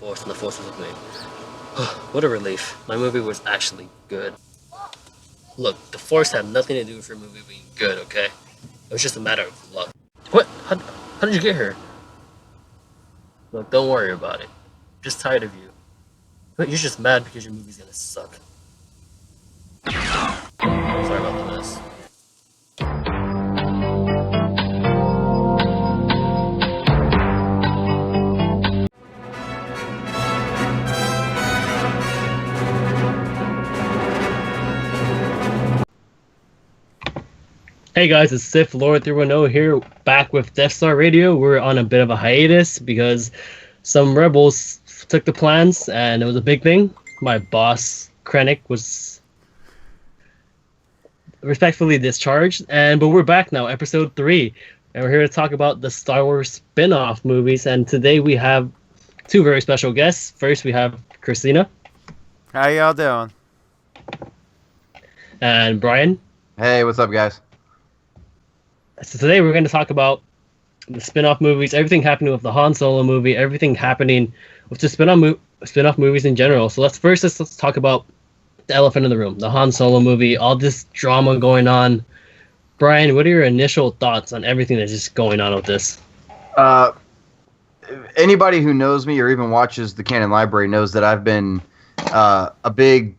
Force and the Force was with me. What a relief. My movie was actually good. Look, the Force had nothing to do with your movie being good, okay? It was just a matter of luck. What? How did you get here? Look, don't worry about it. I'm just tired of you. But you're just mad because your movie's gonna suck. Sorry about the mess. Hey guys, it's Sith Lord 310 here, back with Death Star Radio. We're on a bit of a hiatus because some rebels took the plans, and it was a big thing. My boss, Krennic, was respectfully discharged, but we're back now, episode 3, and we're here to talk about the Star Wars spin-off movies, and today we have two very special guests. First, we have Christina. How y'all doing? And Brian. Hey, what's up, guys? So today we're going to talk about the spin-off movies, everything happening with the Han Solo movie, everything happening with the spin-off movies in general. So let's talk about the elephant in the room, the Han Solo movie, all this drama going on. Brian, what are your initial thoughts on everything that's just going on with this? Anybody who knows me or even watches the Canon library knows that I've been a big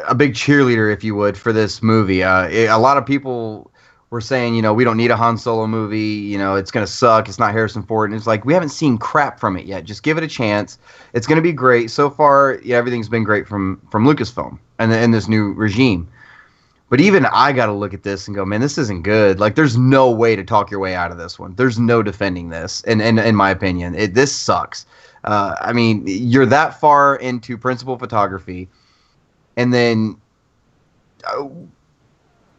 cheerleader, if you would, for this movie. A lot of people were saying, we don't need a Han Solo movie, it's going to suck, it's not Harrison Ford, and it's like, we haven't seen crap from it yet, just give it a chance, it's going to be great. So far, everything's been great from Lucasfilm and this new regime. But even I got to look at this and go, man, this isn't good. Like, there's no way to talk your way out of this one. There's no defending this, in my opinion. This sucks. You're that far into principal photography, and then...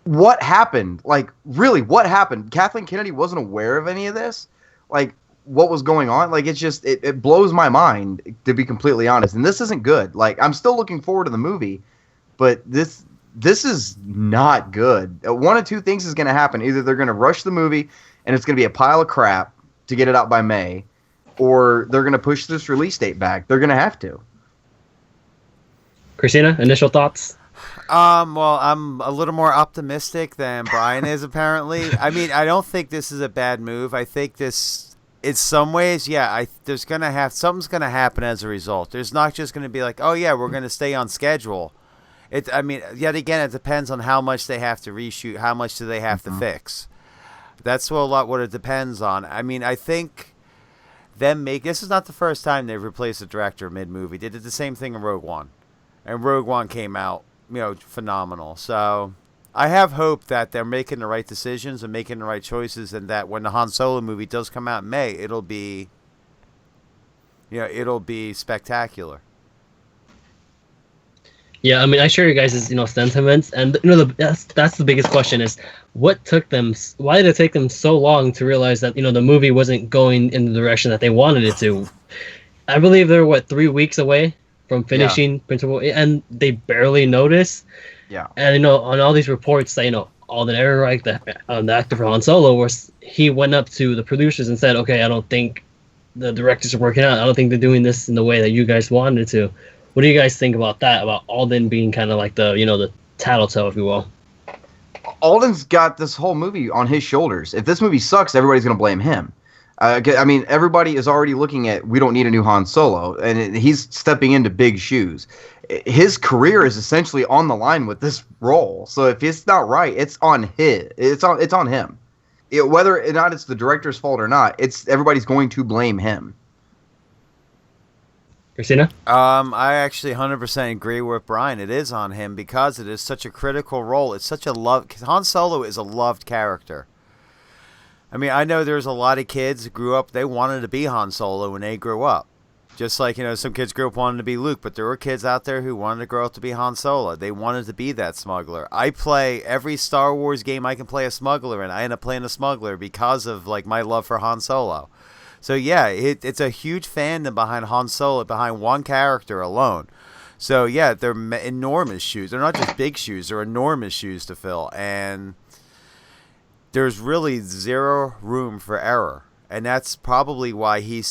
what happened? Like, really, what happened? Kathleen Kennedy wasn't aware of any of this? Like, what was going on? Like, it's just, it blows my mind, to be completely honest. And this isn't good. Like, I'm still looking forward to the movie, but this is not good. One of two things is going to happen. Either they're going to rush the movie, and it's going to be a pile of crap to get it out by May, or they're going to push this release date back. They're going to have to. Christina, initial thoughts? Well, I'm a little more optimistic than Brian is, apparently. I don't think this is a bad move. I think this, in some ways, something's going to happen as a result. There's not just going to be like, oh yeah, we're going to stay on schedule. Yet again, it depends on how much they have to reshoot, how much do they have to fix. That's what it depends on. I think this is not the first time they've replaced a director mid-movie. They did the same thing in Rogue One. And Rogue One came out, phenomenal. So I have hope that they're making the right decisions and making the right choices, and that when the Han Solo movie does come out in May, it'll be spectacular. Yeah, I share you guys' sentiments, and that's the biggest question is why did it take them so long to realize that the movie wasn't going in the direction that they wanted it to? I believe they're 3 weeks away from finishing principal, and they barely notice. Yeah. And on all these reports that Alden Ehrenreich, the actor for Han Solo, he went up to the producers and said, "Okay, I don't think the directors are working out. I don't think they're doing this in the way that you guys wanted to." What do you guys think about that? About Alden being kind of like the tattletale, if you will? Alden's got this whole movie on his shoulders. If this movie sucks, everybody's going to blame him. Everybody is already looking at, we don't need a new Han Solo, and he's stepping into big shoes. His career is essentially on the line with this role. So if it's not right, it's on him. Whether or not it's the director's fault or not, everybody's going to blame him. Christina? I actually 100% agree with Brian. It is on him because it is such a critical role. It's such a Han Solo is a loved character. I know there's a lot of kids who grew up, they wanted to be Han Solo when they grew up. Just like, some kids grew up wanting to be Luke, but there were kids out there who wanted to grow up to be Han Solo. They wanted to be that smuggler. I play every Star Wars game I can play a smuggler in. I end up playing a smuggler because of my love for Han Solo. So yeah, it's a huge fandom behind Han Solo, behind one character alone. So yeah, they're enormous shoes. They're not just big shoes, they're enormous shoes to fill. And there's really zero room for error. And that's probably why he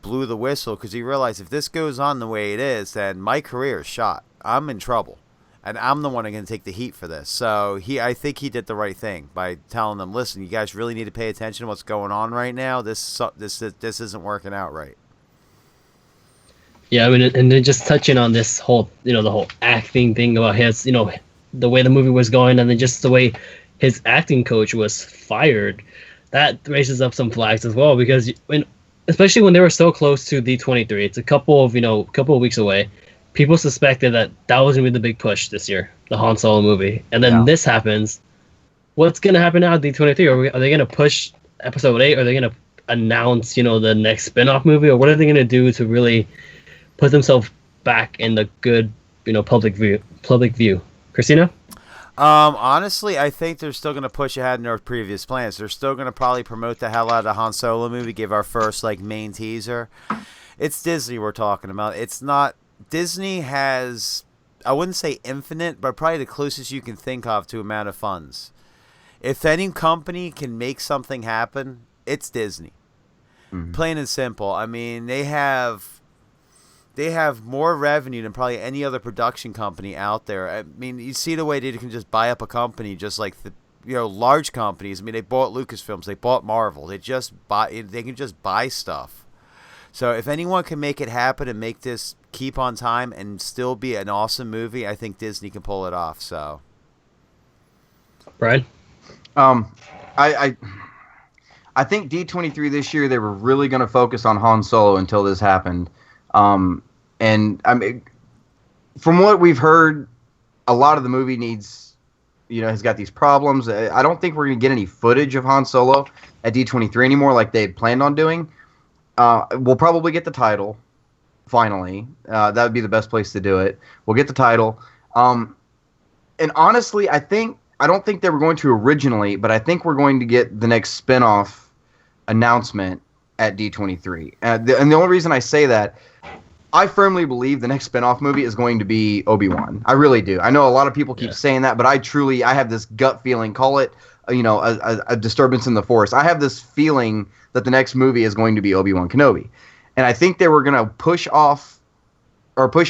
blew the whistle, because he realized if this goes on the way it is, then my career is shot. I'm in trouble, and I'm the one who's going to take the heat for this. So I think he did the right thing by telling them, "Listen, you guys really need to pay attention to what's going on right now. This isn't working out right." Yeah, I mean, and then just touching on this whole, the whole acting thing about his, the way the movie was going, and then just the way his acting coach was fired. That raises up some flags as well, because especially when they were so close to D23, it's a couple of weeks away. People suspected that was gonna be the big push this year, the Han Solo movie, and then this happens. What's gonna happen now at D23? Are they gonna push Episode 8? Are they gonna announce the next spin-off movie, or what are they gonna do to really put themselves back in the good public view? Christina? Honestly, I think they're still going to push ahead in their previous plans. They're still going to probably promote the hell out of the Han Solo movie, give our first main teaser. It's Disney we're talking about. It's not Disney has, I wouldn't say infinite, but probably the closest you can think of to amount of funds. If any company can make something happen, it's Disney. Mm-hmm. Plain and simple. I mean, they have more revenue than probably any other production company out there. I mean, you see the way they can just buy up a company, just like large companies. I mean, they bought Lucasfilms, they bought Marvel. They can just buy stuff. So if anyone can make it happen and make this keep on time and still be an awesome movie, I think Disney can pull it off. So, Brian, I think D23 this year, they were really going to focus on Han Solo until this happened. And I mean, from what we've heard, a lot of the movie has got these problems. I don't think we're going to get any footage of Han Solo at D23 anymore, like they had planned on doing. We'll probably get the title finally. That would be the best place to do it. We'll get the title. And honestly, I don't think they were going to originally, but I think we're going to get the next spinoff announcement at D23. And the only reason I say that, I firmly believe the next spinoff movie is going to be Obi-Wan. I really do. I know a lot of people keep saying that, but I have this gut feeling, call it a disturbance in the force. I have this feeling that the next movie is going to be Obi-Wan Kenobi. And I think they were going to push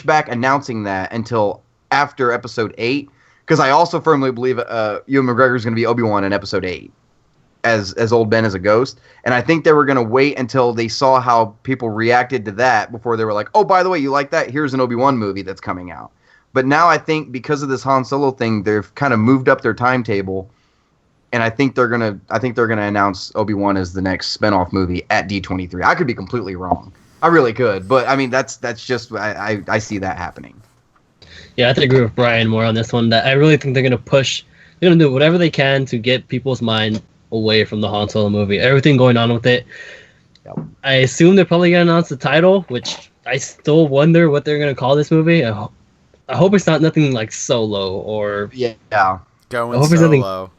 back announcing that until after Episode 8, because I also firmly believe Ewan McGregor is going to be Obi-Wan in Episode 8. As old Ben as a ghost. And I think they were going to wait until they saw how people reacted to that before they were like, oh, by the way, you like that? Here's an Obi-Wan movie that's coming out. But now I think because of this Han Solo thing, they've kind of moved up their timetable, and I think they're gonna announce Obi-Wan as the next spinoff movie at D23. I could be completely wrong. I really could, but I mean that's just I see that happening. Yeah, I have to agree with Brian more on this one. That I really think they're gonna do whatever they can to get people's mind away from the Han Solo movie. Everything going on with it. Yep. I assume they're probably gonna announce the title, which I still wonder what they're gonna call this movie. I hope it's not nothing like Solo or going Solo.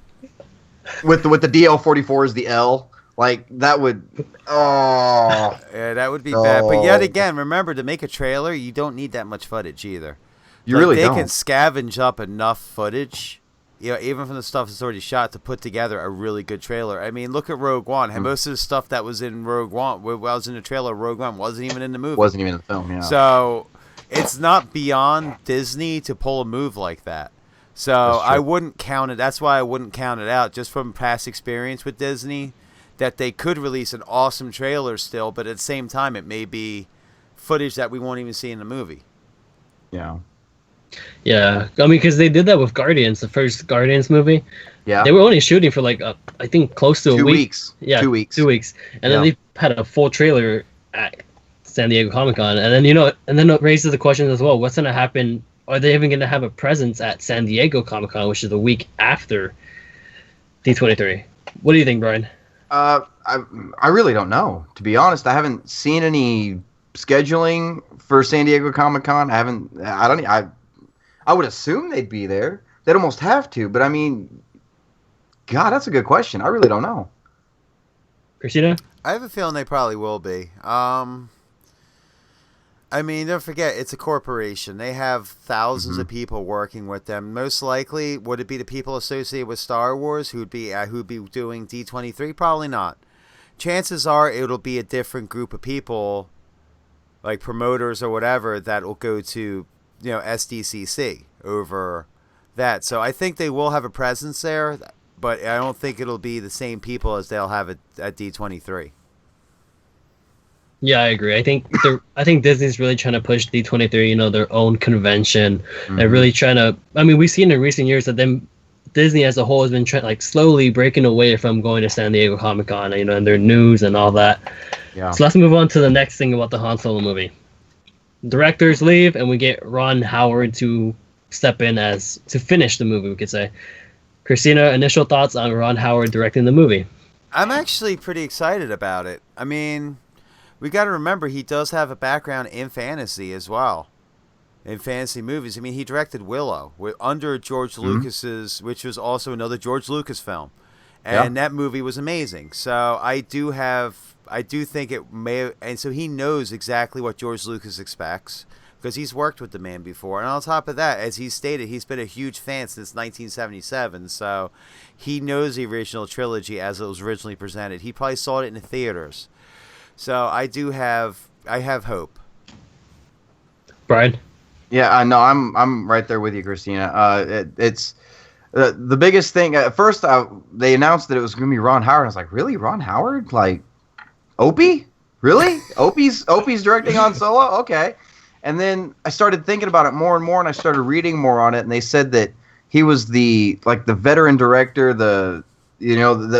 With the DL-44 is the L. Like that would that would be bad. But yet again, remember, to make a trailer, you don't need that much footage either. You really don't. They can scavenge up enough footage, even from the stuff that's already shot, to put together a really good trailer. I mean, look at Rogue One. And most of the stuff that was in Rogue One, was in the trailer, Rogue One wasn't even in the movie. Wasn't even in the film, yeah. So it's not beyond Disney to pull a move like that. So I wouldn't count it. That's why I wouldn't count it out, just from past experience with Disney, that they could release an awesome trailer still, but at the same time, it may be footage that we won't even see in the movie. Yeah. Yeah, I mean, because they did that with Guardians, the first Guardians movie. Yeah. They were only shooting for I think close to 2 weeks. Yeah, 2 weeks. 2 weeks. And then they had a full trailer at San Diego Comic-Con. And then it raises the question as well, what's going to happen? Are they even going to have a presence at San Diego Comic-Con, which is the week after D23? What do you think, Brian? I really don't know, to be honest. I haven't seen any scheduling for San Diego Comic-Con. I would assume they'd be there. They'd almost have to, but I mean, God, that's a good question. I really don't know. Christina? I have a feeling they probably will be. I mean, don't forget, it's a corporation. They have thousands of people working with them. Most likely, would it be the people associated with Star Who'd be doing D23? Probably not. chances are it'll be a different group of people, like promoters or whatever, that will go to, SDCC over that. So I think they will have a presence there, but I don't think it'll be the same people as they'll have at D23. Yeah, I agree. I think Disney's really trying to push D23, their own convention. Mm-hmm. They're really trying to. I mean, we've seen in recent years that Disney as a whole has been slowly breaking away from going to San Diego Comic-Con, and their news and all that. Yeah. So let's move on to the next thing about the Han Solo movie. Directors leave, and we get Ron Howard to step in to finish the movie, we could say. Christina, initial thoughts on Ron Howard directing the movie? I'm actually pretty excited about it. I mean, we got to remember he does have a background in fantasy as well, in fantasy movies. I mean, he directed Willow under George Lucas's, which was also another George Lucas film, and that movie was amazing. So I do think it may, and so he knows exactly what George Lucas expects because he's worked with the man before. And on top of that, as he stated, he's been a huge fan since 1977. So he knows the original trilogy as it was originally presented. He probably saw it in the theaters. So I have hope. Brian? Yeah, I know. I'm right there with you, Christina. It's the biggest thing. At first, they announced that it was going to be Ron Howard. I was like, really, Ron Howard? Like, Opie? Really? Opie's directing Han Solo? Okay. And then I started thinking about it more and more, and I started reading more on it. And they said that he was the veteran director, that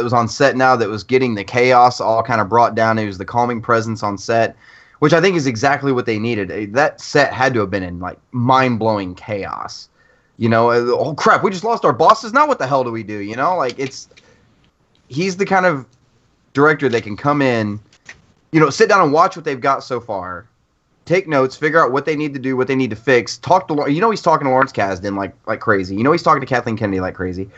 was on set now, that was getting the chaos all kind of brought down. He was the calming presence on set, which I think is exactly what they needed. That set had to have been in like mind-blowing chaos. Oh crap, we just lost our bosses. Now what the hell do we do? He's the kind of director that can come in, sit down and watch what they've got so far, take notes, figure out what they need to do, what they need to fix, talk to, he's talking to Lawrence Kasdan like crazy. He's talking to Kathleen Kennedy like crazy.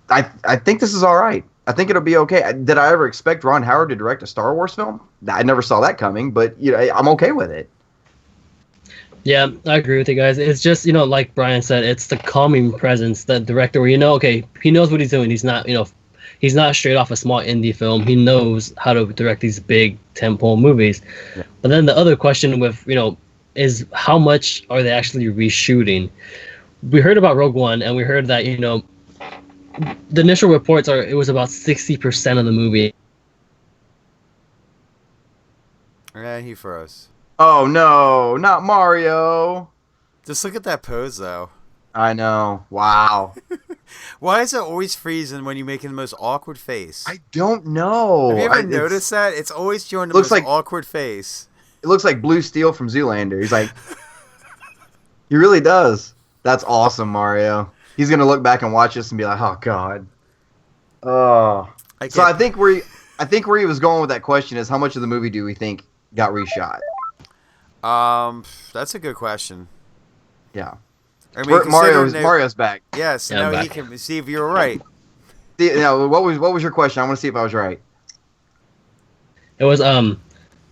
I think this is all right. I think it'll be okay. Did I ever expect Ron Howard to direct a Star Wars film? I never saw that coming, but I'm okay with it. Yeah, I agree with you guys. It's just, like Brian said, it's the calming presence, the director where okay, he knows what he's doing. He's not, he's not straight off a small indie film. He knows how to direct these big tentpole movies. Yeah. But then the other question with, is how much are they actually reshooting? We heard about Rogue One, and we heard that, the initial reports are it was about 60% of the movie. Yeah, he froze. Oh no, not Mario. Just look at that pose, though. I know. Wow. Why is it always freezing when you're making the most awkward face? I don't know. Have you ever noticed that? It's always showing the most awkward face. It looks like Blue Steel from Zoolander. He's like, he really does. That's awesome, Mario. He's gonna look back and watch this and be like, "Oh God." Oh. So I think where he was going with that question is how much of the movie do we think got reshot? That's a good question. Yeah. I mean, Mario's back. Yes, yeah, now he can see if you're right. What was your question? I want to see if I was right. It was the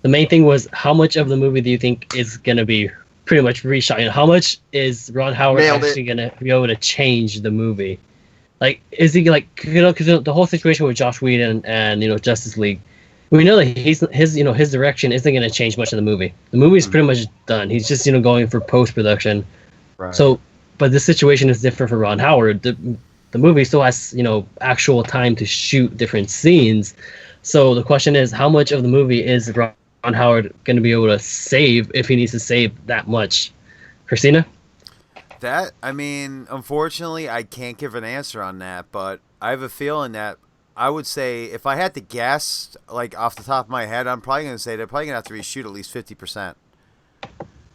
main thing was how much of the movie do you think is gonna be pretty much reshot? How much is Ron Howard actually gonna be able to change the movie? Like, is he because the whole situation with Joss Whedon and Justice League, we know that his direction isn't gonna change much of the movie. The movie is pretty much done. He's just going for post production. Right. So, but this situation is different for Ron Howard. The movie still has actual time to shoot different scenes. So the question is, how much of the movie is Ron Howard going to be able to save if he needs to save that much? Christina? Unfortunately, I can't give an answer on that, but I have a feeling that I would say, if I had to guess, off the top of my head, I'm probably going to say they're probably going to have to reshoot at least 50%.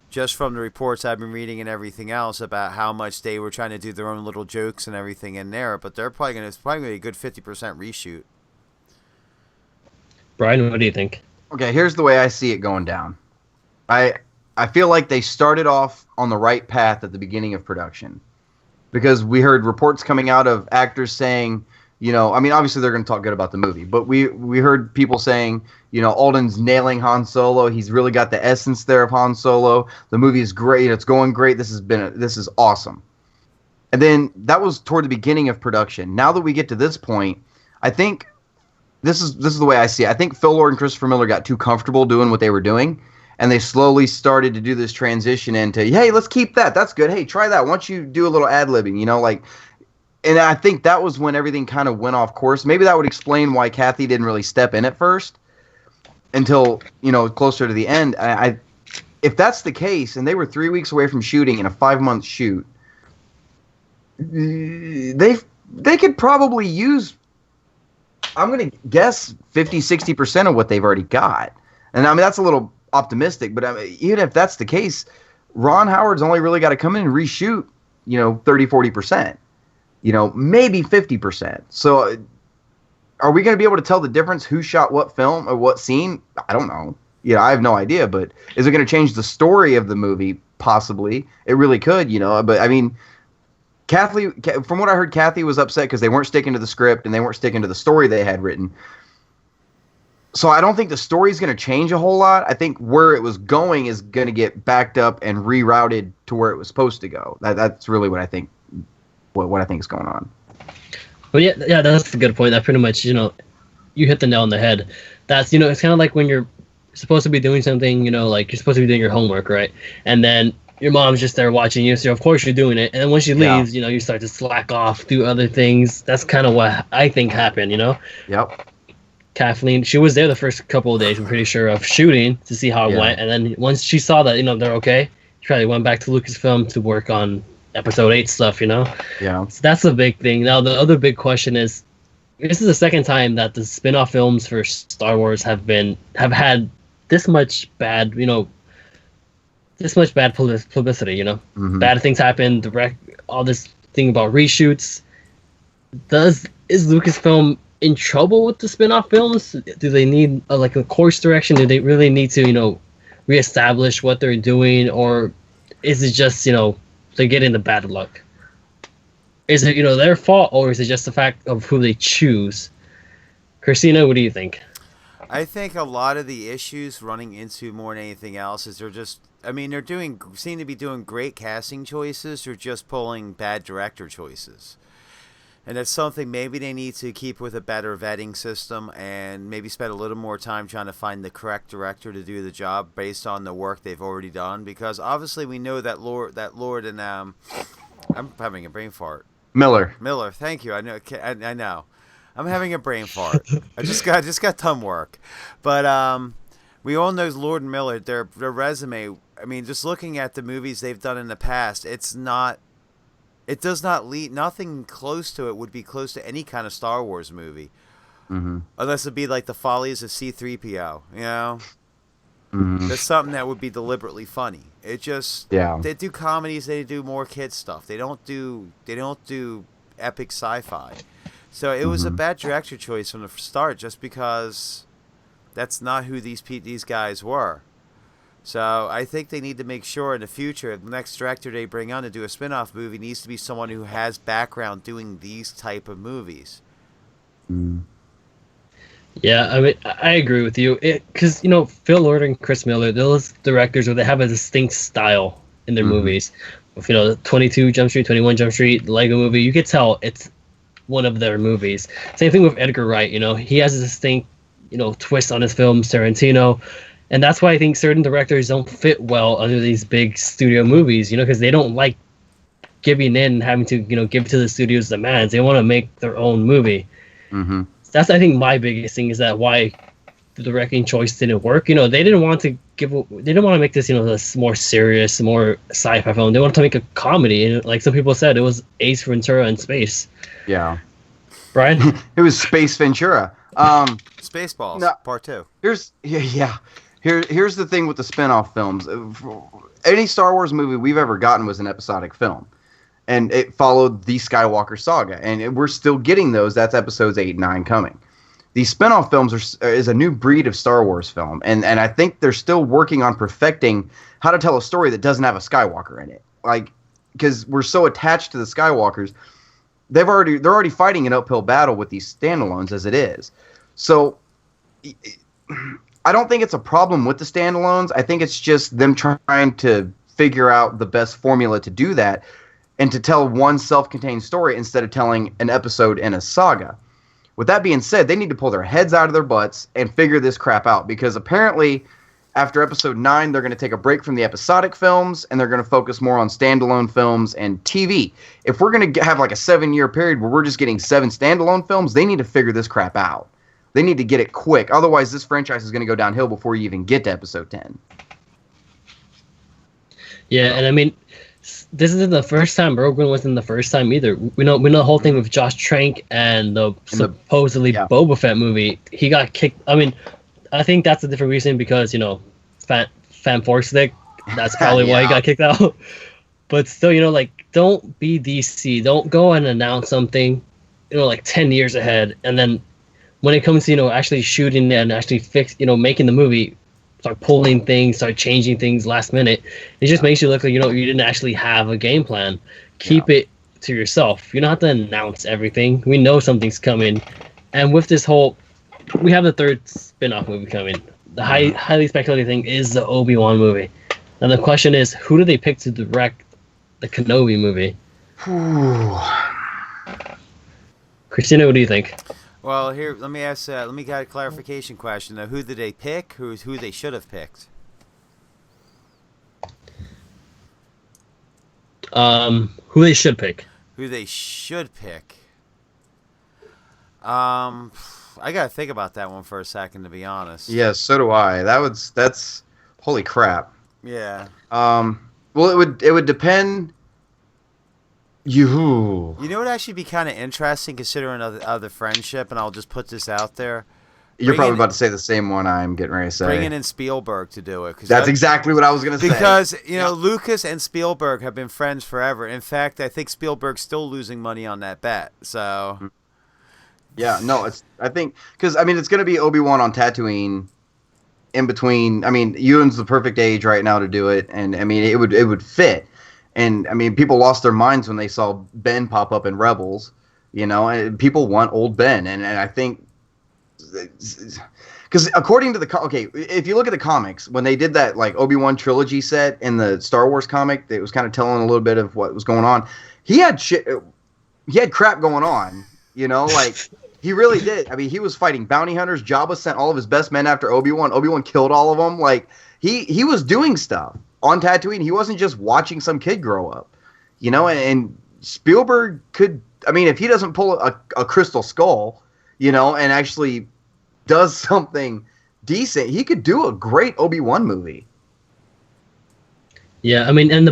Just from the reports I've been reading and everything else about how much they were trying to do their own little jokes and everything in there, but it's probably going to be a good 50% reshoot. Brian, what do you think? Okay, here's the way I see it going down. I feel like they started off on the right path at the beginning of production, because we heard reports coming out of actors saying, obviously they're going to talk good about the movie, but we heard people saying, Alden's nailing Han Solo. He's really got the essence there of Han Solo. The movie is great. It's going great. This is awesome. And then that was toward the beginning of production. Now that we get to this point, I think this is the way I see it. I think Phil Lord and Christopher Miller got too comfortable doing what they were doing, and they slowly started to do this transition into, hey, let's keep that. That's good. Hey, try that. Why don't you do a little ad-libbing, like. And I think that was when everything kind of went off course. Maybe that would explain why Kathy didn't really step in at first until, closer to the end. If that's the case, and they were 3 weeks away from shooting in a 5-month shoot, they could probably use, I'm going to guess, 50-60% of what they've already got. And I mean, that's a little optimistic, but even if that's the case, Ron Howard's only really got to come in and reshoot, 30-40%. Maybe 50%. So are we going to be able to tell the difference who shot what film or what scene? I don't know. I have no idea. But is it going to change the story of the movie? Possibly. It really could, But, I mean, Kathy, from what I heard, Kathy was upset because they weren't sticking to the script and they weren't sticking to the story they had written. So I don't think the story's going to change a whole lot. I think where it was going is going to get backed up and rerouted to where it was supposed to go. That's really what I think. What I think is going on. But yeah, that's a good point. That pretty much, you hit the nail on the head. That's, it's kind of like when you're supposed to be doing something, like you're supposed to be doing your homework, right? And then your mom's just there watching you, so of course you're doing it. And then when she leaves, you start to slack off, do other things. That's kind of what I think happened, Yep. Kathleen, she was there the first couple of days, I'm pretty sure, of shooting to see how it went. And then once she saw that, they're okay, she probably went back to Lucasfilm to work on Episode 8 stuff, Yeah. So that's a big thing. Now, the other big question is, this is the second time that the spin-off films for Star Wars have had this much bad, publicity, Mm-hmm. Bad things happen, all this thing about reshoots. Is Lucasfilm in trouble with the spin-off films? Do they need a course direction? Do they really need to, reestablish what they're doing? Or is it just, they're getting the bad luck? Is it, their fault, or is it just the fact of who they choose? Christina, what do you think? I think a lot of the issues running into more than anything else is they're seem to be doing great casting choices. They're just pulling bad director choices. And that's something maybe they need to keep with a better vetting system and maybe spend a little more time trying to find the correct director to do the job based on the work they've already done. Because obviously we know that Lord and I'm having a brain fart. Miller, thank you. I know. I'm having a brain fart. I just got tongue work. But we all know Lord and Miller, their resume. I mean, just looking at the movies they've done in the past, it does not lead. Nothing close to it would be close to any kind of Star Wars movie, unless it'd be like the Follies of C-3PO. That's something that would be deliberately funny. It just they do comedies, they do more kids stuff. They don't do epic sci-fi. So it was a bad director choice from the start, just because that's not who these guys were. So I think they need to make sure in the future, the next director they bring on to do a spin-off movie needs to be someone who has background doing these type of movies. Yeah, I mean, I agree with you. Because, Phil Lord and Chris Miller, those directors, they have a distinct style in their movies. With, 22 Jump Street, 21 Jump Street, the Lego movie, you could tell it's one of their movies. Same thing with Edgar Wright, he has a distinct, twist on his films, Tarantino. And that's why I think certain directors don't fit well under these big studio movies, because they don't like giving in and having to, give to the studio's demands. They want to make their own movie. That's, I think, my biggest thing is that why the directing choice didn't work. They didn't want to make this, this more serious, more sci-fi film. They wanted to make a comedy. And like some people said, it was Ace Ventura in space. Yeah. Brian? It was Space Ventura. Spaceballs, Part 2. Here's the thing with the spin-off films. Any Star Wars movie we've ever gotten was an episodic film. And it followed the Skywalker saga. And we're still getting those. That's episodes 8 and 9 coming. These spin-off films is a new breed of Star Wars film. And I think they're still working on perfecting how to tell a story that doesn't have a Skywalker in it. Because we're so attached to the Skywalkers. They're already fighting an uphill battle with these standalones as it is. So I don't think it's a problem with the standalones. I think it's just them trying to figure out the best formula to do that and to tell one self-contained story instead of telling an episode in a saga. With that being said, they need to pull their heads out of their butts and figure this crap out, because apparently after episode 9, they're going to take a break from the episodic films and they're going to focus more on standalone films and TV. If we're going to have like a 7-year period where we're just getting 7 standalone films, they need to figure this crap out. They need to get it quick. Otherwise, this franchise is going to go downhill before you even get to episode 10. Yeah, and I mean, this isn't the first time. Rogue One wasn't the first time either. We know the whole thing with Josh Trank and the supposedly Boba Fett movie. He got kicked. I mean, I think that's a different reason because, Fan Force Stick. That's probably why he got kicked out. But still, don't be DC. Don't go and announce something, 10 years ahead. And then when it comes to, actually shooting and actually making the movie, start pulling things, start changing things last minute. It just makes you look like, you didn't actually have a game plan. Keep it to yourself. You don't have to announce everything. We know something's coming. And with this we have the 3rd spin-off movie coming. The highly speculated thing is the Obi-Wan movie. And the question is, who do they pick to direct the Kenobi movie? Christina, what do you think? Well, here, let me get a clarification question. Who did they pick? Who they should have picked? Who they should pick. Who they should pick. I gotta think about that one for a second, to be honest. Yeah, so do I. That's holy crap. Yeah. Well, it would depend. You know what would actually be kind of interesting, considering the friendship, and I'll just put this out there. You're probably about to say the same one I'm getting ready to say. Bringing in Spielberg to do it. That's exactly what I was going to say. Because, Lucas and Spielberg have been friends forever. In fact, I think Spielberg's still losing money on that bet. So... Yeah, no, I think, because, it's going to be Obi-Wan on Tatooine in between. Ewan's the perfect age right now to do it, and, it would fit. And, people lost their minds when they saw Ben pop up in Rebels, and people want old Ben. And I think, because according to if you look at the comics, when they did that, Obi-Wan trilogy set in the Star Wars comic, it was kind of telling a little bit of what was going on. He had crap going on, He really did. He was fighting bounty hunters. Jabba sent all of his best men after Obi-Wan. Obi-Wan killed all of them. He was doing stuff on Tatooine. He wasn't just watching some kid grow up, and Spielberg could, if he doesn't pull a Crystal Skull, and actually does something decent, he could do a great Obi-Wan movie. Yeah, and the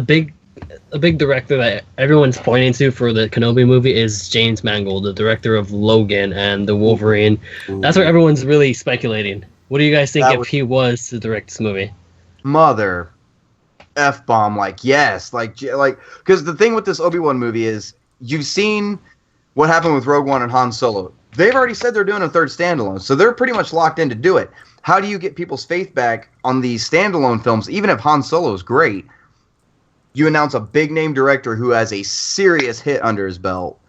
big director that everyone's pointing to for the Kenobi movie is James Mangold, the director of Logan and the Wolverine. Ooh. That's what everyone's really speculating. What do you guys think if he was to direct this movie? Mother F-bomb, yes. Because the thing with this Obi-Wan movie is, you've seen what happened with Rogue One and Han Solo. They've already said they're doing a 3rd standalone, so they're pretty much locked in to do it. How do you get people's faith back on these standalone films, even if Han Solo is great? You announce a big-name director who has a serious hit under his belt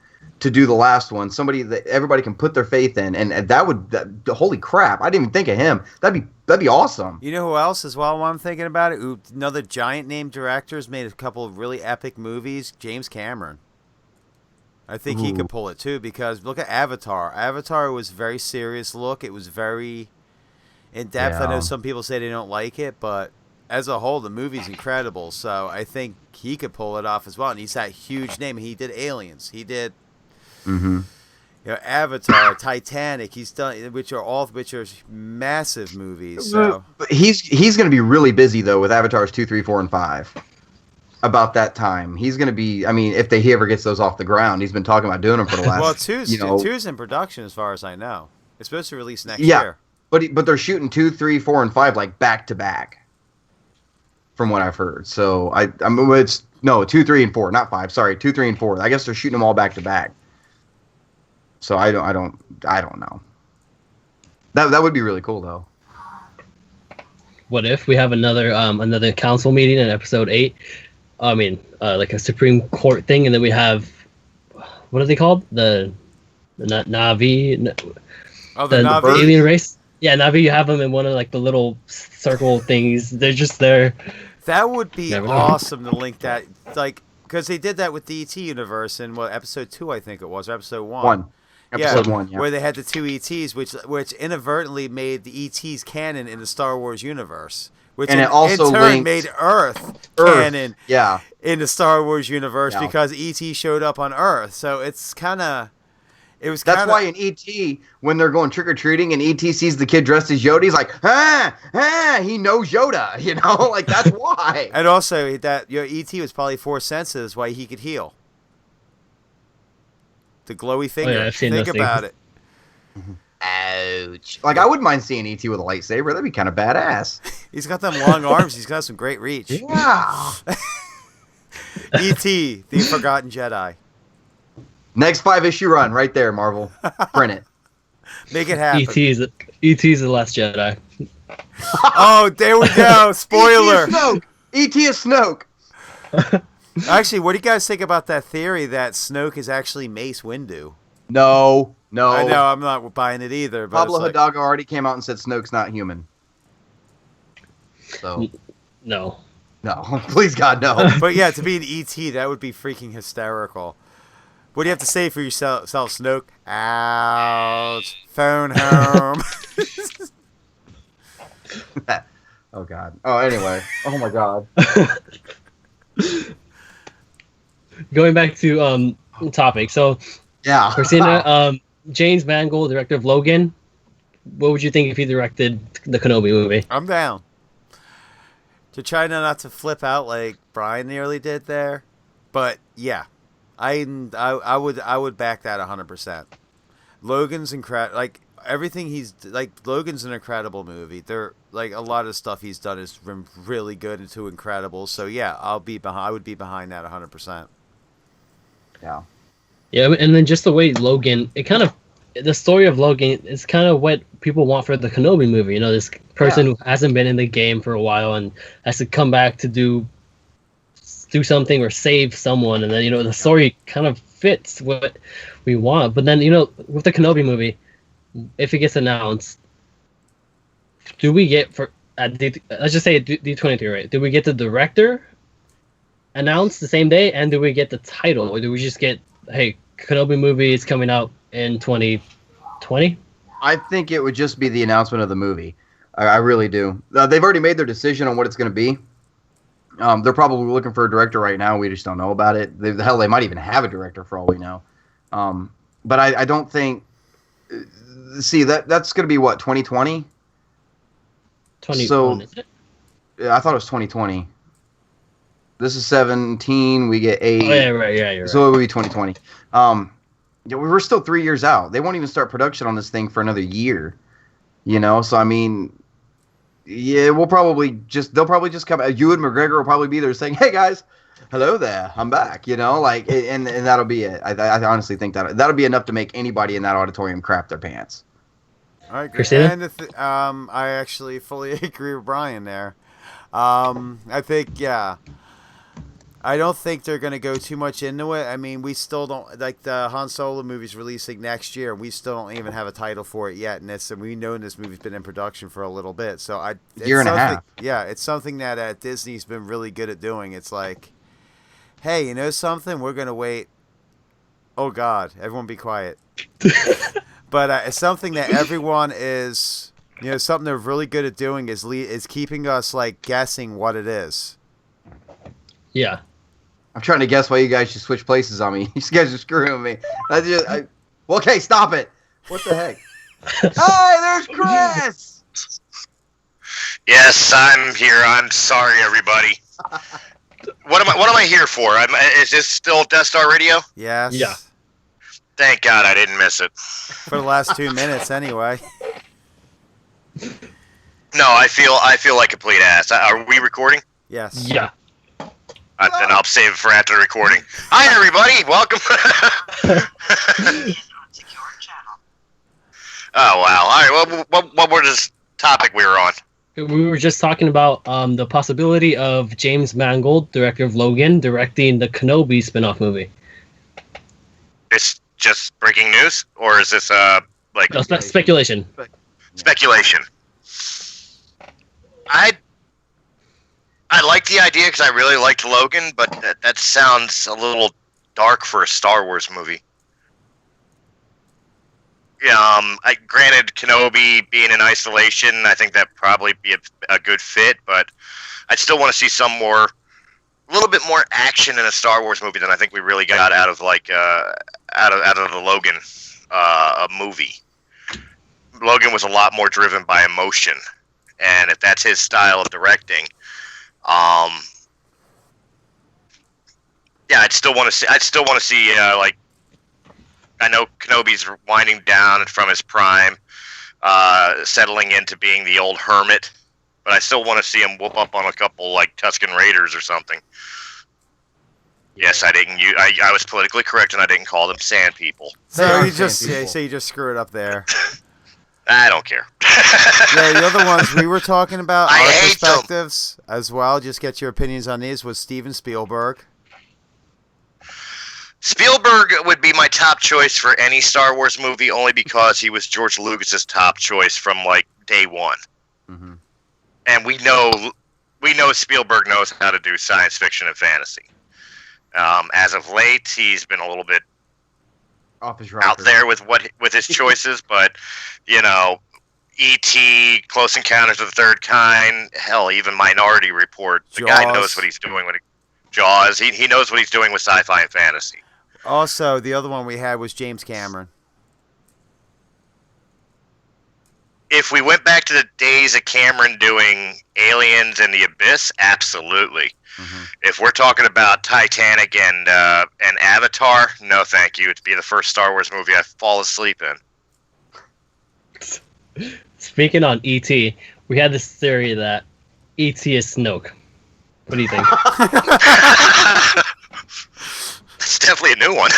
to do the last one, somebody that everybody can put their faith in, and holy crap, I didn't even think of him. That'd be awesome. You know who else as well, while I'm thinking about it? Another giant-name director has made a couple of really epic movies, James Cameron. I think he could pull it, too, because look at Avatar. Avatar was a very serious look. It was very in-depth. Yeah. I know some people say they don't like it, but... as a whole, the movie's incredible, so I think he could pull it off as well. And he's that huge name. He did Aliens. He did, Avatar, Titanic. He's done, which are massive movies. So he's going to be really busy though with Avatars 2, 3, 4, and 5. About that time, he's going to be. If he ever gets those off the ground, he's been talking about doing them for the last. Well, two's in production as far as I know. It's supposed to release next year. But they're shooting 2, 3, 4, and 5 back to back. From what I've heard, so it's 2, 3, and 4, not 5. Sorry, 2, 3, and 4. I guess they're shooting them all back to back. So I don't know. That would be really cool though. What if we have another council meeting in episode 8? Like a Supreme Court thing, and then we have, what are they called? The Na'vi. Oh, the Na'vi alien race. Yeah, Na'vi. You have them in one of the little circle things. They're just there. That would be awesome to link that, because they did that with the ET universe in episode 2, I think it was, or episode 1. Episode 1, yeah. where they had the two ETs, which inadvertently made the ETs canon in the Star Wars universe, which And it also in turn linked made Earth canon yeah. in the Star Wars universe Yeah. because ET showed up on Earth. So it's kind of That's why in E.T., when they're going trick-or-treating and E.T. sees the kid dressed as Yoda, he's like, he knows Yoda, you know? Like, that's why. And also, that your ET was probably Force sensitive, why he could heal. The glowy finger. yeah, I've seen Think those about things. it. Ouch. Like, I wouldn't mind seeing E.T. with a lightsaber. That'd be kind of badass. He's got them long arms. He's got some great reach. Yeah. E.T., the Forgotten Jedi. Next 5-issue run, right there, Marvel. Print it. Make it happen. E.T.'s the Last Jedi. Oh, there we go. Spoiler. E.T. is Snoke. Actually, what do you guys think about that theory that Snoke is actually Mace Windu? No. I know, I'm not buying it either. But Pablo it's like, Hidalgo already came out and said Snoke's not human. So, No. no. Please, God, no. but yeah, to be an ET, that would be freaking hysterical. What do you have to say for yourself, Snoke? Ouch. Phone home. Oh, God. Oh, anyway. Oh, my God. Going back to topic. So, Yeah. Christina, James Mangold, director of Logan. What would you think if he directed the Kenobi movie? I'm down. To try not to flip out like Brian nearly did there, but yeah, I would back that 100%. Logan's incredible. Like everything Logan's an incredible movie. There, like a lot of stuff he's done is really good and too incredible. So yeah, I would be behind that 100%. Yeah. Yeah, and then just the way Logan, the story of Logan is kind of what people want for the Kenobi movie. You know, this person who hasn't been in the game for a while and has to come back to do something or save someone, and then the story kind of fits what we want. But then with the Kenobi movie, if it gets announced, do we get let's just say D23, right? Do we get the director announced the same day, and do we get the title, or do we just get, hey, Kenobi movie is coming out in 2020? I think it would just be the announcement of the movie. I really do. They've already made their decision on what it's going to be. They're probably looking for a director right now. We just don't know about it. They might even have a director for all we know. But I don't think... See, that's going to be what, 2020? 2021, So, is it? I thought it was 2020. This is 17. We get 8. Oh, yeah, right. Yeah, you're So right. it would be 2020. We're still 3 years out. They won't even start production on this thing for another year. So I mean, yeah, they'll probably just come. Ewan McGregor will probably be there saying, "Hey guys, hello there, I'm back." And that'll be it. I honestly think that'll be enough to make anybody in that auditorium crap their pants. All right, Christina? and I actually fully agree with Brian there. I think, yeah. I don't think they're going to go too much into it. I mean, we still don't, like the Han Solo movie's releasing next year. We still don't even have a title for it yet. And we know this movie's been in production for a little bit. So Year and a half. Yeah, it's something that Disney's been really good at doing. It's like, hey, you know something? We're going to wait. Oh, God. Everyone be quiet. But it's something that everyone is, something they're really good at doing is keeping us, like, guessing what it is. Yeah. I'm trying to guess why you guys should switch places on me. You guys are screwing with me. Well, okay, stop it. What the heck? Hi, there's Chris. Yes, I'm here. I'm sorry, everybody. What am I here for? Is this still Death Star Radio? Yes. Yeah. Thank God I didn't miss it. For the last 2 minutes, anyway. No, I feel like a complete ass. Are we recording? Yes. Yeah. Then I'll save it for after the recording. Hi, everybody. Welcome. Oh, wow. All right. Well, what was this topic we were on? We were just talking about the possibility of James Mangold, director of Logan, directing the Kenobi spin-off movie. It's just breaking news? Or is this, like... No, speculation. Speculation. I like the idea because I really liked Logan, but that sounds a little dark for a Star Wars movie. Granted, Kenobi being in isolation, I think that probably be a good fit, but I'd still want to see a little bit more action in a Star Wars movie than I think we really got out of the Logan movie. Logan was a lot more driven by emotion, and if that's his style of directing, I'd still want to see like. I know Kenobi's winding down from his prime, settling into being the old hermit, but I still want to see him whoop up on a couple like Tusken Raiders or something. Yes, I didn't. I was politically correct, and I didn't call them sand people. So you just screw it up there. I don't care. The other ones we were talking about, I our hate perspectives as well. Just get your opinions on these. Was Steven Spielberg? Spielberg would be my top choice for any Star Wars movie, only because he was George Lucas's top choice from like day one. Mm-hmm. And we know Spielberg knows how to do science fiction and fantasy. As of late, he's been a little bit off his out there with his choices, but E.T., Close Encounters of the Third Kind, hell, even Minority Report. The guy knows what he's doing with Jaws. He knows what he's doing with sci-fi and fantasy. Also, the other one we had was James Cameron. If we went back to the days of Cameron doing Aliens and the Abyss, absolutely. Mm-hmm. If we're talking about Titanic and Avatar, no thank you. It'd be the first Star Wars movie I fall asleep in. Speaking on E.T., we had this theory that E.T. is Snoke. What do you think? It's definitely a new one.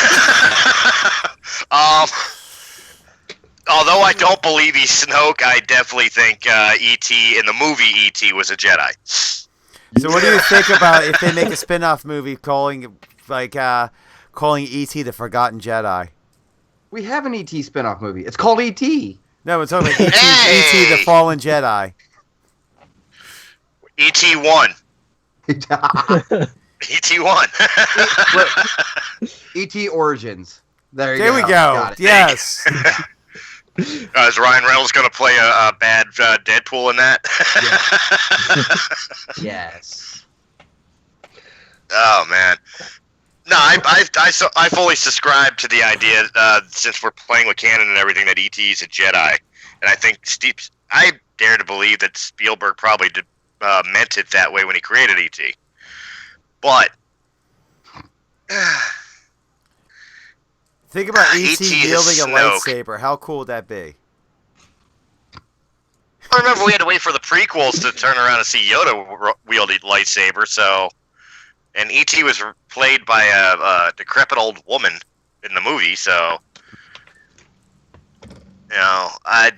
Although I don't believe he's Snoke, I definitely think E.T. in the movie E.T. was a Jedi. So what do you think about if they make a spin-off movie calling E.T. the Forgotten Jedi? We have an E.T. spin-off movie. It's called E.T. No, it's talking about E.T. the Fallen Jedi. E.T. won. E.T. won. E.T. Origins. There we go. Yes. Is Ryan Reynolds going to play a bad Deadpool in that? Yes. Oh man. No, I fully subscribe to the idea since we're playing with canon and everything that E.T. is a Jedi, and I think I dare to believe that Spielberg probably meant it that way when he created E.T. But think about E.T. wielding a Snoke. lightsaber. How cool would that be? I remember we had to wait for the prequels to turn around and see Yoda wield a lightsaber. So, and E.T. was played by a decrepit old woman in the movie. So, I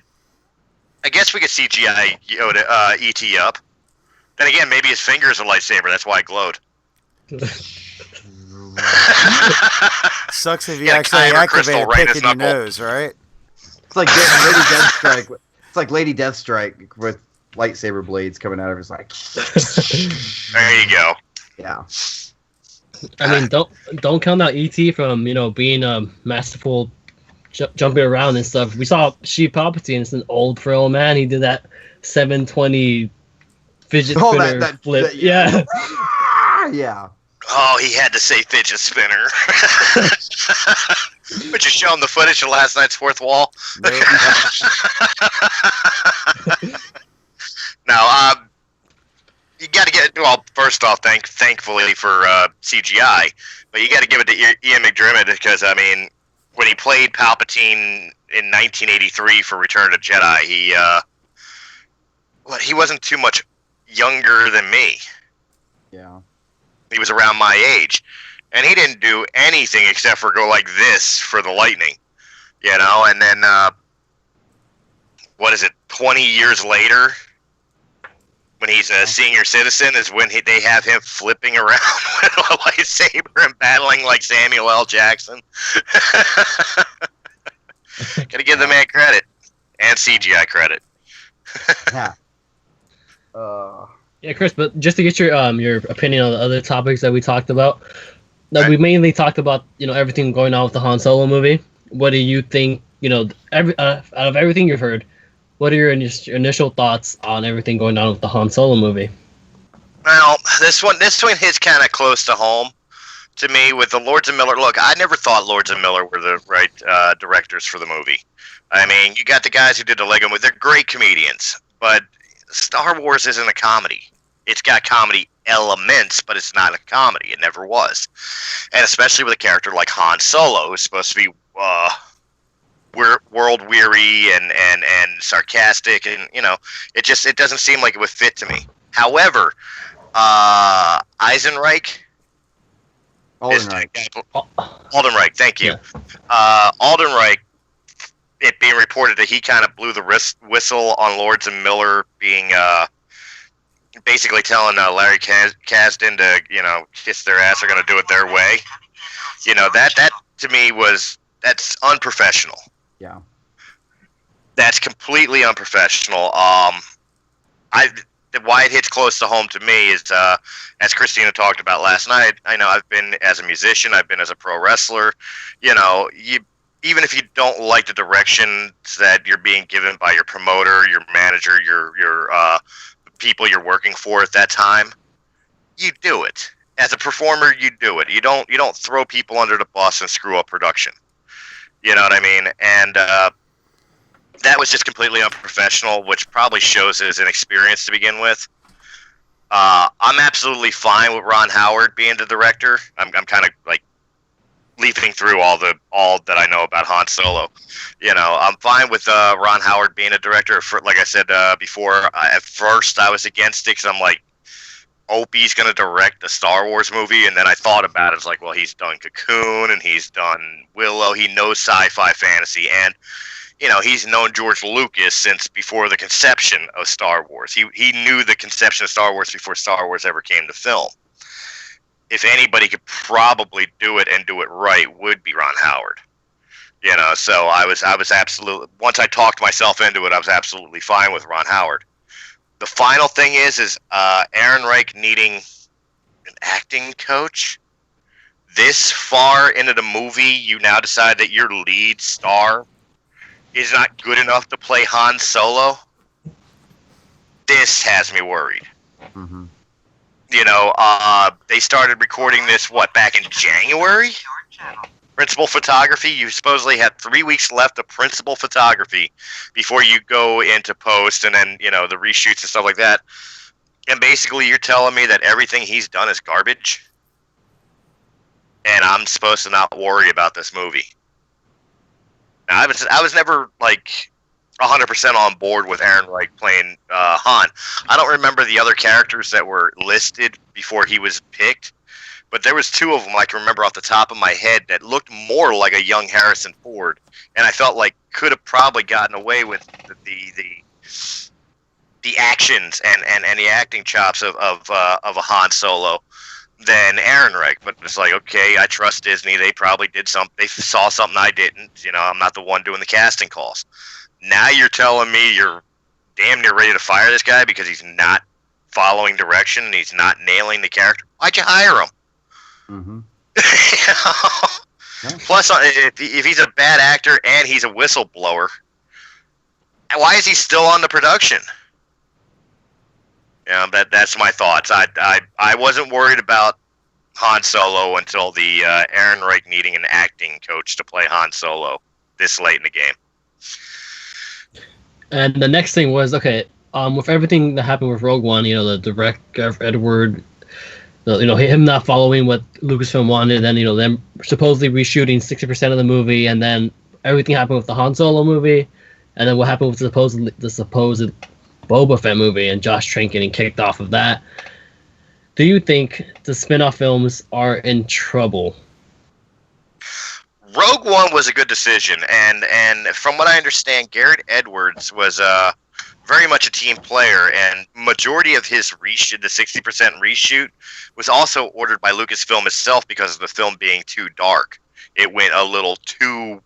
guess we could CGI Yoda E.T. up. Then again, maybe his finger is a lightsaber. That's why it glowed. Sucks if you actually activate a pick in your nose, right? It's like Lady Deathstrike. It's like Lady Deathstrike with lightsaber blades coming out of his like. There you go. Yeah. I mean, don't count out E.T. from being a masterful jumping around and stuff. We saw Sheep Palpatine. It's an old frail man. He did that 720 fidget spinner flip. Yeah. Yeah. Oh, he had to say fidget spinner. But you show him the footage of last night's Fourth Wall? Now, you got to get, well, first off, thankfully for CGI, but you got to give it to Ian McDiarmid because, I mean, when he played Palpatine in 1983 for Return of the Jedi, he wasn't too much younger than me. Yeah. He was around my age. And he didn't do anything except for go like this for the lightning. And then, 20 years later, when he's a senior citizen, is when they have him flipping around with a lightsaber and battling like Samuel L. Jackson. Gotta give the man credit. And CGI credit. Yeah. Yeah, Chris, but just to get your opinion on the other topics that we talked about, we mainly talked about everything going on with the Han Solo movie. What do you think out of everything you've heard, what are your initial thoughts on everything going on with the Han Solo movie? Well, this one hits kind of close to home to me with the Lords of Miller. Look, I never thought Lords of Miller were the right directors for the movie. I mean, you got the guys who did the Lego movie. They're great comedians, but Star Wars isn't a comedy. It's got comedy elements, but it's not a comedy. It never was. And especially with a character like Han Solo, who's supposed to be world weary and sarcastic, and it doesn't seem like it would fit to me. However, Eisenreich. Aldenreich, thank you. Yeah. Aldenreich, it being reported that he kind of blew the whistle on Lords and Miller being basically telling Larry Kasdan to kiss their ass, they're going to do it their way. That to me that's unprofessional. Yeah, that's completely unprofessional. Why it hits close to home to me is, as Christina talked about last night, I know I've been as a musician, I've been as a pro wrestler. Even if you don't like the directions that you're being given by your promoter, your manager, your people you're working for at that time, you do it. As a performer, you do it. You don't throw people under the bus and screw up production. You know what I mean? And that was just completely unprofessional, which probably shows his inexperience to begin with. I'm absolutely fine with Ron Howard being the director. I'm kind of like leafing through all that I know about Han Solo. I'm fine with Ron Howard being a director. Like I said before, at first I was against it because I'm like, Opie's going to direct the Star Wars movie, and then I thought about it. It's like, well, he's done Cocoon, and he's done Willow. He knows sci-fi fantasy, and he's known George Lucas since before the conception of Star Wars. He knew the conception of Star Wars before Star Wars ever came to film. If anybody could probably do it and do it right, would be Ron Howard. So I was absolutely, once I talked myself into it, I was absolutely fine with Ron Howard. The final thing is Aaron Reich needing an acting coach. This far into the movie, you now decide that your lead star is not good enough to play Han Solo. This has me worried. Mm-hmm. They started recording this, back in January? Principal photography, you supposedly had 3 weeks left of principal photography before you go into post and then, the reshoots and stuff like that. And basically you're telling me that everything he's done is garbage? And I'm supposed to not worry about this movie. Now, I was never, 100% on board with Aaron Reich playing Han. I don't remember the other characters that were listed before he was picked, but there was two of them I can remember off the top of my head that looked more like a young Harrison Ford, and I felt like could have probably gotten away with the actions and the acting chops of a Han Solo than Aaron Reich. But it's like, okay, I trust Disney. They probably did something. They saw something I didn't. I'm not the one doing the casting calls. Now you're telling me you're damn near ready to fire this guy because he's not following direction and he's not nailing the character. Why'd you hire him? Mm-hmm. Plus, if he's a bad actor and he's a whistleblower, why is he still on the production? That's my thoughts. I wasn't worried about Han Solo until the Aaron Reich needing an acting coach to play Han Solo this late in the game. And the next thing was, with everything that happened with Rogue One, the director Edward, him not following what Lucasfilm wanted, and then them supposedly reshooting 60% of the movie, and then everything happened with the Han Solo movie, and then what happened with the supposed Boba Fett movie, and Josh Trank getting kicked off of that. Do you think the spin-off films are in trouble? Rogue One was a good decision, and from what I understand, Garrett Edwards was very much a team player, and majority of his reshoot, the 60% reshoot, was also ordered by Lucasfilm itself because of the film being too dark. It went a little too,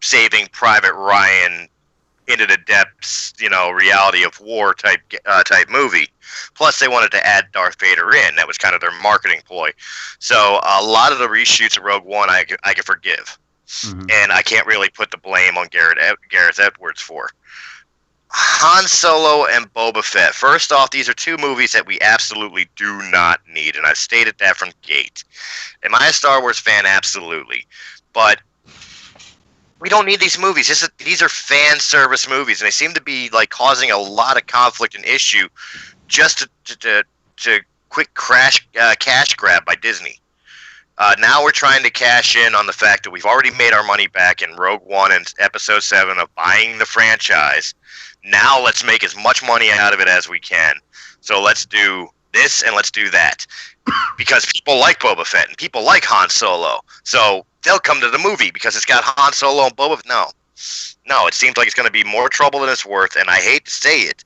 Saving Private Ryan into the depths, reality of war type movie. Plus, they wanted to add Darth Vader in. That was kind of their marketing ploy. So a lot of the reshoots of Rogue One, I could forgive. Mhm. and I can't really put the blame on Gareth Edwards for. Han Solo and Boba Fett. First off, these are two movies that we absolutely do not need, and I've stated that from gate. Am I a Star Wars fan? Absolutely. But we don't need these movies. These are fan service movies, and they seem to be like causing a lot of conflict and issue just to quick cash grab by Disney. Now we're trying to cash in on the fact that we've already made our money back in Rogue One and Episode 7 of buying the franchise. Now let's make as much money out of it as we can. So let's do this and let's do that. Because people like Boba Fett and people like Han Solo. So they'll come to the movie because it's got Han Solo and Boba Fett. No, it seems like it's going to be more trouble than it's worth, and I hate to say it.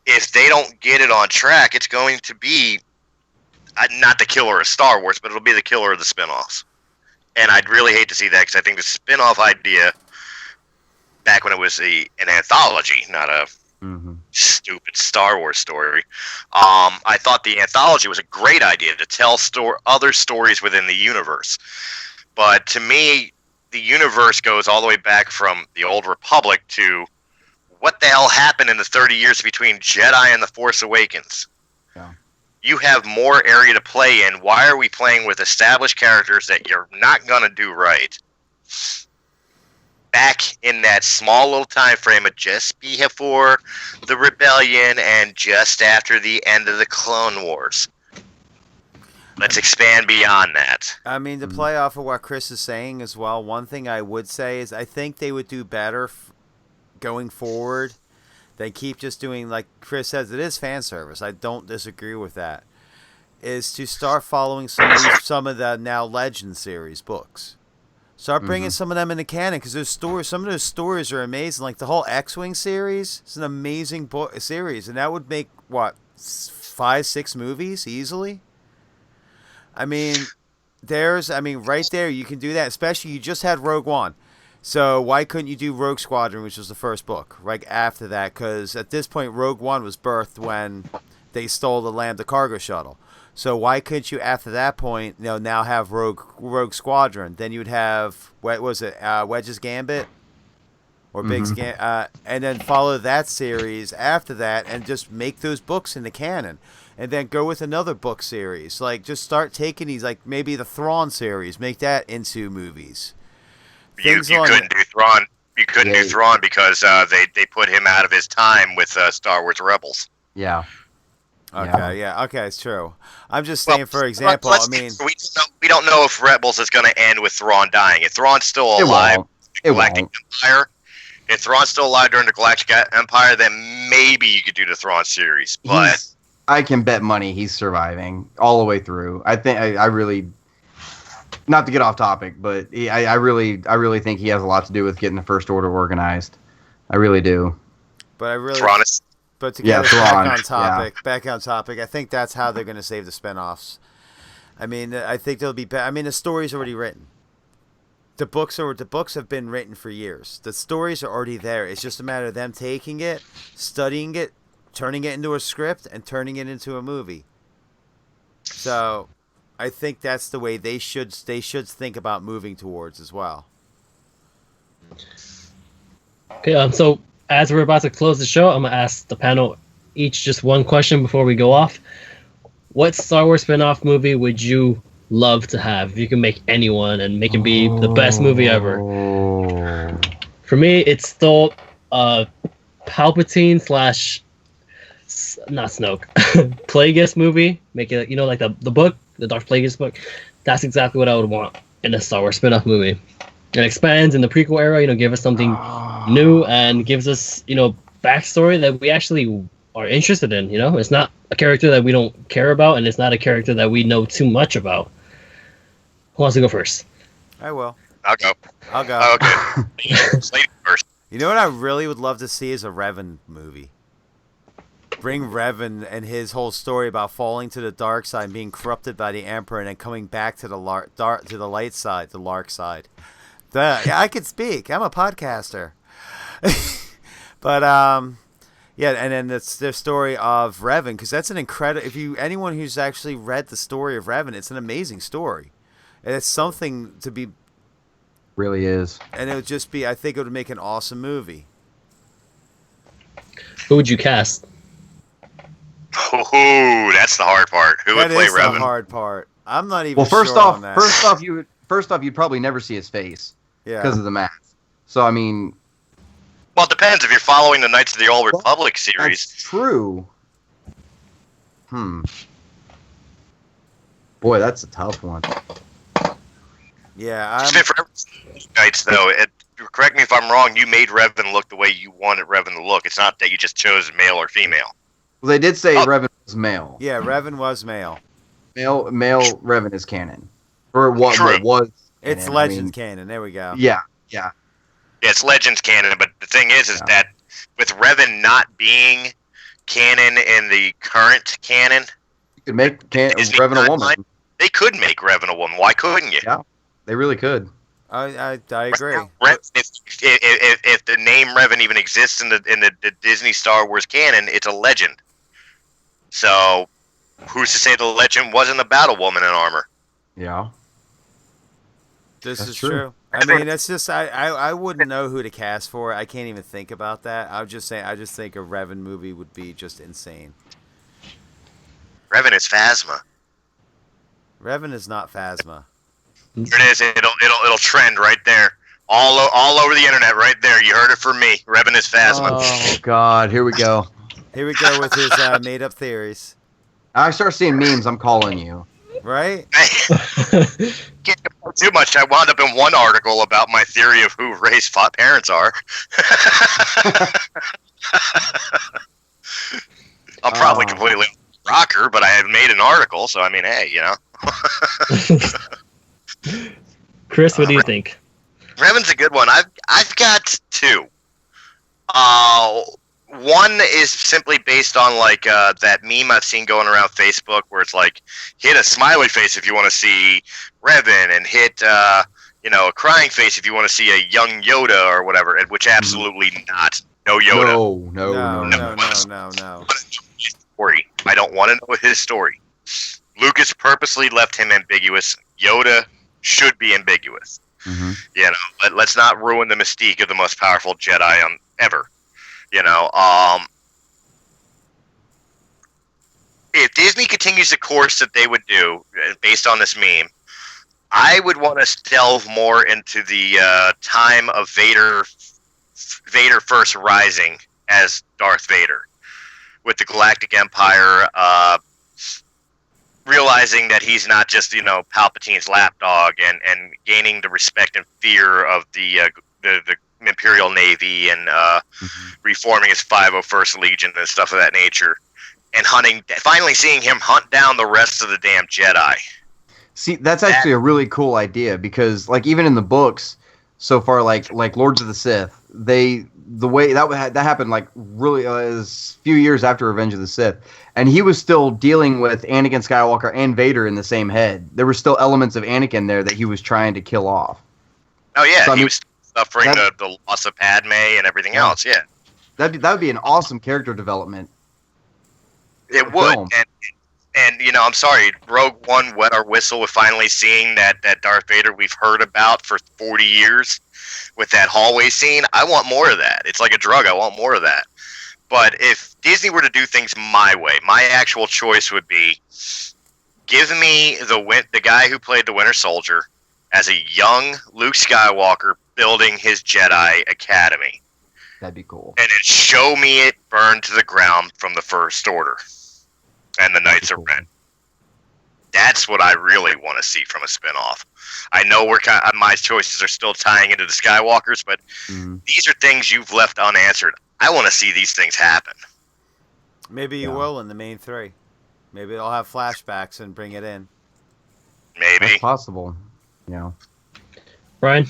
If they don't get it on track, it's going to be not the killer of Star Wars, but it'll be the killer of the spinoffs. And I'd really hate to see that, because I think the spinoff idea, back when it was an anthology, not a stupid Star Wars story, I thought the anthology was a great idea to tell other stories within the universe. But to me, the universe goes all the way back from the Old Republic to what the hell happened in the 30 years between Jedi and The Force Awakens. Yeah. You have more area to play in. Why are we playing with established characters that you're not going to do right? Back in that small little time frame of just before the rebellion and just after the end of the Clone Wars. Let's expand beyond that. I mean, to play off of what Chris is saying as well, one thing I would say is I think they would do better going forward than keep just doing, like Chris says, it is fan service. I don't disagree with that. Is to start following some of the now Legend series books. Start bringing some of them into canon, because some of those stories are amazing. Like the whole X-Wing series is an amazing series, and that would make, what, 5-6 movies easily? I mean, right there, you can do that. Especially, you just had Rogue One. So why couldn't you do Rogue Squadron, which was the first book, right after that? Because at this point, Rogue One was birthed when they stole the Lambda cargo shuttle. So why couldn't you, after that point, now have Rogue Squadron? Then you would have, what was it, Wedge's Gambit? Or Big's Gambit? And then follow that series after that and just make those books into canon. And then go with another book series. Like, just start taking these, like, maybe the Thrawn series, make that into movies. You couldn't do Thrawn. You couldn't do Thrawn because they put him out of his time with Star Wars Rebels. Yeah. Okay, okay, it's true. I'm just saying, for example, we don't know if Rebels is going to end with Thrawn dying. If Thrawn's still alive, Galactic Empire. If Thrawn's still alive during the Galactic Empire, then maybe you could do the Thrawn series. But I can bet money he's surviving all the way through. I think I really, not to get off topic, but I really think he has a lot to do with getting the First Order organized. I really do. But I really. Thrawn is. But to get back on topic, I think that's how they're going to save the spinoffs. I mean, I think they'll be. I mean, the story's already written. The books have been written for years. The stories are already there. It's just a matter of them taking it, studying it, turning it into a script, and turning it into a movie. So, I think that's the way they should think about moving towards as well. Okay, so as we're about to close the show, I'm going to ask the panel each just one question before we go off. What Star Wars spin-off movie would you love to have? If you can make anyone and make it be the best movie ever. For me, it's still Palpatine / not Snoke, Plagueis movie. Make it, like the book, the Darth Plagueis book. That's exactly what I would want in a Star Wars spin-off movie. It expands in the prequel era, give us something new and gives us, backstory that we actually are interested in. It's not a character that we don't care about, and it's not a character that we know too much about. Who wants to go first? I will. I'll go. Okay. Slade first. You know what I really would love to see is a Revan movie. Bring Revan and his whole story about falling to the dark side, being corrupted by the Emperor, and then coming back to the light side, the Lark side. Yeah, I could speak. I'm a podcaster. But yeah, and then it's the story of Revan, because that's an incredible. Anyone who's actually read the story of Revan, it's an amazing story. And it's something to be Really is. And it would just be, I think it would make an awesome movie. Who would you cast? Oh, that's the hard part. Who would That play is the Revan? hard part. I'm not even Well, first sure on off, that. first off, you'd probably never see his face Yeah. because of the mask. So I mean, Well, it depends if you're following the Knights of the Old Republic series. that's true. Boy, that's a tough one. Yeah, Just for Knights, though. Correct me if I'm wrong. You made Revan look the way you wanted Revan to look. It's not that you just chose male or female. Well, they did say Revan was male. yeah, Revan was male. Male Revan is canon, or what True. was? It's canon. Legends canon. There we go. Yeah. Yeah, it's Legends canon, but the thing is that with Revan not being canon in the current canon, You could make Disney Revan a timeline, woman. they could make Revan a woman. Why couldn't you? Yeah. They really could. I agree. If the name Revan even exists in the Disney Star Wars canon, it's a legend. So, who's to say the legend wasn't about a woman in armor? Yeah. This That's is true. true. I mean, it's just I wouldn't know who to cast for. I can't even think about that. I just think a Revan movie would be just insane. Revan is Phasma. Revan is not Phasma. Here it is. It'll trend right there. All over the internet, right there. You heard it from me. Revan is Phasma. Oh God, here we go. Here we go with his made up theories. I start seeing memes. I'm calling you. Right? Can't go too much. I wound up in one article about my theory of who Rey's parents are. I'm probably completely rocker, but I have made an article, so I mean, hey, you know. Chris, what do you think? Revan's a good one. I've got two. One is simply based on like that meme I've seen going around Facebook where it's like hit a smiley face if you want to see Revan and hit a crying face if you want to see a young Yoda or whatever, which absolutely not. No Yoda. No. Story. I don't want to know his story. Lucas purposely left him ambiguous. Yoda should be ambiguous. Mm-hmm. You know, but let's not ruin the mystique of the most powerful Jedi ever. You know, if Disney continues the course that they would do based on this meme, I would want to delve more into the time of Vader first rising as Darth Vader, with the Galactic Empire realizing that he's not just Palpatine's lapdog and gaining the respect and fear of the Imperial Navy and reforming his 501st Legion and stuff of that nature, and finally seeing him hunt down the rest of the damn Jedi. See, that's actually a really cool idea because, like, even in the books so far, like Lords of the Sith, the way that happened, like, really a few years after Revenge of the Sith, and he was still dealing with Anakin Skywalker and Vader in the same head. There were still elements of Anakin there that he was trying to kill off. Oh yeah, So, I he mean, was suffering the loss of Padme and everything else. Yeah, that would be an awesome character development. it would. Film. And I'm sorry, Rogue One wet our whistle with finally seeing that Darth Vader we've heard about for 40 years with that hallway scene. I want more of that. It's like a drug. I want more of that. But if Disney were to do things my way, my actual choice would be give me the guy who played the Winter Soldier as a young Luke Skywalker building his Jedi Academy. That'd be cool. And then show me it burned to the ground from the First Order and the Knights of Ren. That's what I really want to see from a spinoff. I know my choices are still tying into the Skywalkers, but these are things you've left unanswered. I want to see these things happen. Maybe you will in the main three. Maybe they'll have flashbacks and bring it in. Maybe. That's possible. Yeah. Brian?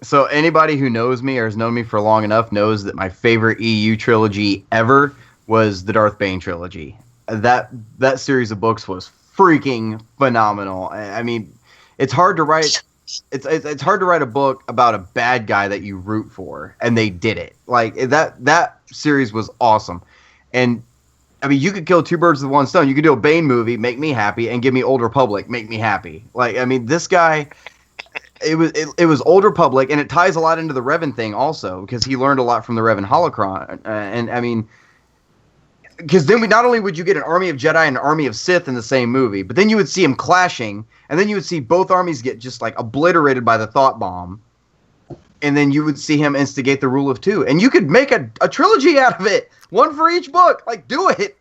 So anybody who knows me or has known me for long enough knows that my favorite EU trilogy ever was the Darth Bane trilogy. That series of books was freaking phenomenal. I mean, it's hard to write. It's hard to write a book about a bad guy that you root for, and they did it. Like that series was awesome. And I mean, you could kill two birds with one stone. You could do a Bane movie, make me happy, and give me Old Republic, make me happy. Like, I mean, this guy, it was Old Republic, and it ties a lot into the Revan thing also, because he learned a lot from the Revan holocron. And I mean, because then not only would you get an army of Jedi and an army of Sith in the same movie, but then you would see them clashing, and then you would see both armies get just like obliterated by the thought bomb, and then you would see him instigate the rule of two, and you could make a trilogy out of it, one for each book. Like, do it,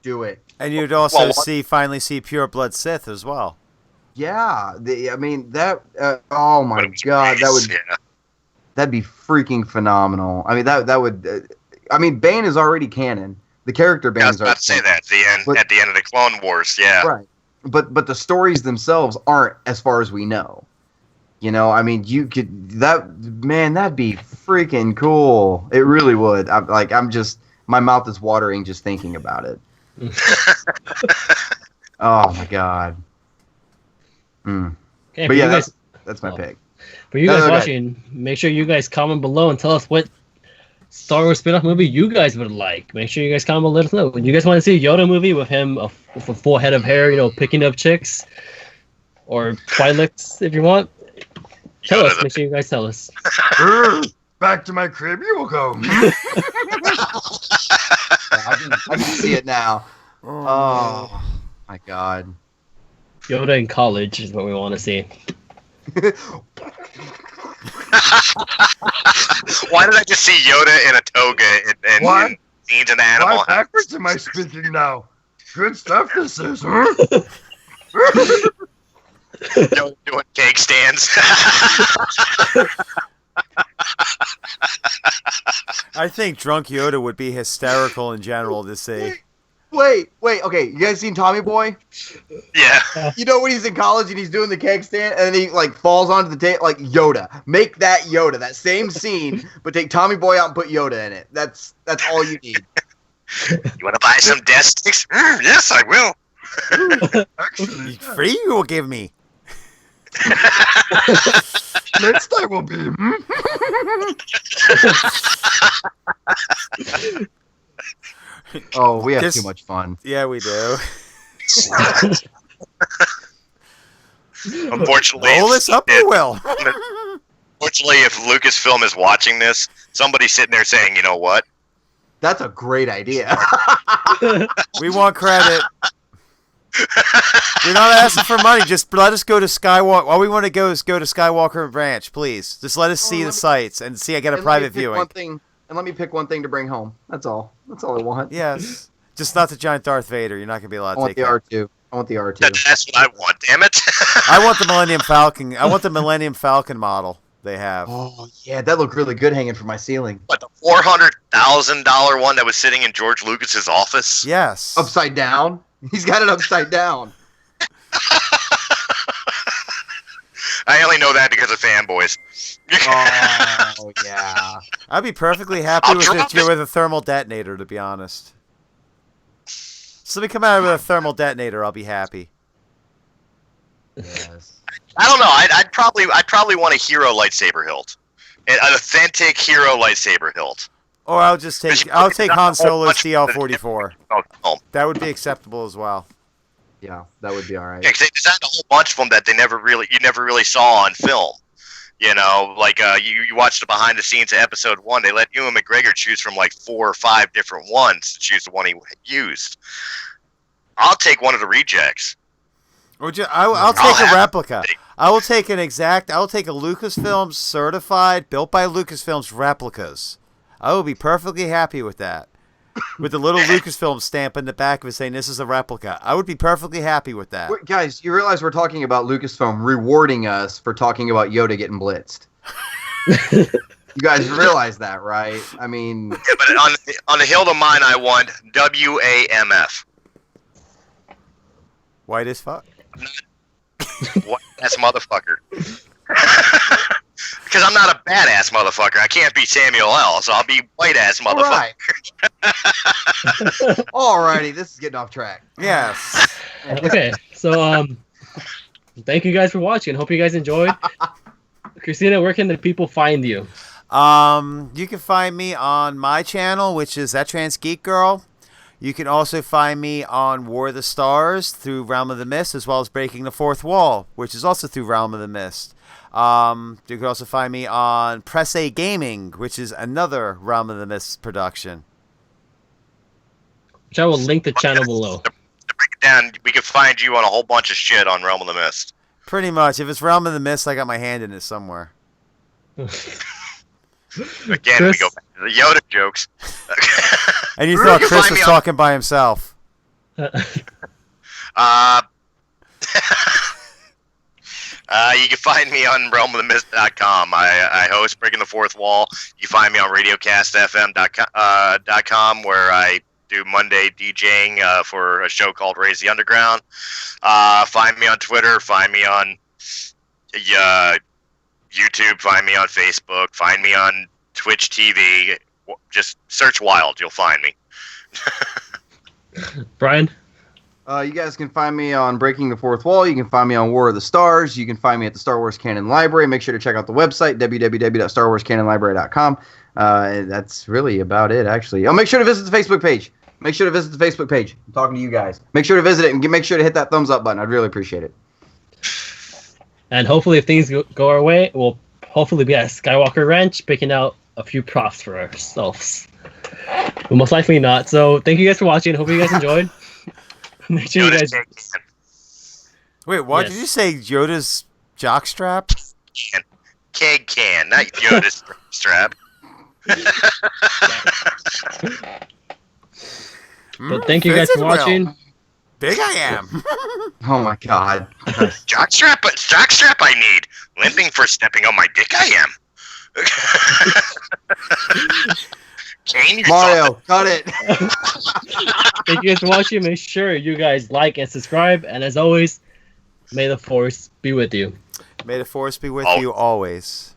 do it. And you'd also finally see pure blood Sith as well. Yeah, I mean that. Oh my God, that'd be freaking phenomenal. I mean that would. I mean, Bane is already canon. The character Bane is already. I was about to say that at the end of the Clone Wars, yeah. Right, but the stories themselves aren't, as far as we know. You know, I mean, you could that'd be freaking cool. It really would. My mouth is watering just thinking about it. Oh my God. Okay, but yeah, that's my pick. For you guys watching, make sure you guys comment below and tell us what Star Wars spin-off movie you guys would like. Make sure you guys comment, let us know. Would you guys want to see a Yoda movie with him with a full head of hair, picking up chicks? Or Twi'leks, if you want? Tell us. Make sure you guys tell us. Back to my crib you will go. I can see it now. Oh my God. Yoda in college is what we want to see. Why did I just see Yoda in a toga and scenes an animal? Why backwards am I speaking now? Good stuff this is, huh? Doing cake stands. I think drunk Yoda would be hysterical in general to see. Wait, okay, you guys seen Tommy Boy? Yeah. You know when he's in college and he's doing the keg stand and then he falls onto the table, Yoda. Make that Yoda, that same scene, but take Tommy Boy out and put Yoda in it. That's all you need. You want to buy some death sticks? Yes, I will. Actually, free you will give me. Next time will be. Oh, we have too much fun. Yeah, we do. Unfortunately, roll this up, you will. Unfortunately, if Lucasfilm is watching this, somebody's sitting there saying, "You know what? That's a great idea." We want credit. We're not asking for money. Just let us go to Skywalker. All we want to go is go to Skywalker Ranch, please. Just let us see the sights and see. I get a private viewing. And let me pick one thing to bring home. That's all. That's all I want. Yes. Just not the giant Darth Vader. You're not going to be allowed to take it. I want the R2. That's what I want, damn it. I want the Millennium Falcon. I want the Millennium Falcon model they have. Oh, yeah. That looked really good hanging from my ceiling. But the $400,000 one that was sitting in George Lucas's office? Yes. Upside down? He's got it upside down. I only know that because of fanboys. Oh, yeah. I'd be perfectly happy with a thermal detonator, to be honest. Somebody come out with a thermal detonator, I'll be happy. Yes. I don't know. I'd probably want a hero lightsaber hilt, an authentic hero lightsaber hilt. Or I'll take Han Solo's DL-44. That would be acceptable as well. Yeah, that would be all right. Yeah, because they designed a whole bunch of them that you never really saw on film. You know, you watched the behind the scenes of Episode 1. They let Ewan McGregor choose from 4 or 5 different ones to choose the one he used. I'll take one of the rejects. I'll take a replica. I'll take a Lucasfilm certified, built by Lucasfilm's replicas. I will be perfectly happy with that. With the little Lucasfilm stamp in the back of it saying this is a replica. I would be perfectly happy with that. Guys, you realize we're talking about Lucasfilm rewarding us for talking about Yoda getting blitzed. You guys realize that, right? I mean... Yeah, but on the hilt of mine, I want WAMF. White as fuck. White ass motherfucker. Because I'm not a badass motherfucker. I can't be Samuel L., so I'll be white ass motherfucker. Right. Alrighty, this is getting off track. Yes. Okay, so thank you guys for watching. Hope you guys enjoyed. Christina, where can the people find you? You can find me on my channel, which is That Trans Geek Girl. You can also find me on War of the Stars through Realm of the Mist, as well as Breaking the Fourth Wall, which is also through Realm of the Mist. You can also find me on Press A Gaming, which is another Realm of the Mist production. Which I will link the channel below. To break it down, we can find you on a whole bunch of shit on Realm of the Mist. Pretty much. If it's Realm of the Mist, I got my hand in it somewhere. Again, Chris? we go back to the Yoda jokes. And you thought can Chris find was me on- talking by himself. You can find me on realmofthemist.com. I host Breaking the Fourth Wall. You find me on radiocastfm.com, where I do Monday DJing for a show called Raise the Underground. Find me on Twitter. Find me on YouTube. Find me on Facebook. Find me on Twitch TV. Just search Wild. You'll find me. Brian? You guys can find me on Breaking the Fourth Wall. You can find me on War of the Stars. You can find me at the Star Wars Canon Library. Make sure to check out the website, www.starwarscanonlibrary.com. That's really about it, actually. Oh, make sure to visit the Facebook page. I'm talking to you guys. Make sure to visit it and make sure to hit that thumbs up button. I'd really appreciate it. And hopefully, if things go our way, we'll hopefully be at Skywalker Ranch picking out a few props for ourselves. But most likely not. So thank you guys for watching. Hope you guys enjoyed. Make sure you Yoda's guys. Wait, what Yes. did you say? Yoda's jockstrap? Keg can, not Yoda's strap. But thank you guys for watching. Big I am. Oh, my God. Jockstrap I need. Limping for stepping on my dick I am. Kane, you're Mario, cut it. Thank you guys for watching. Make sure you guys like and subscribe. And as always, may the force be with you. May the force be with Oh. you always.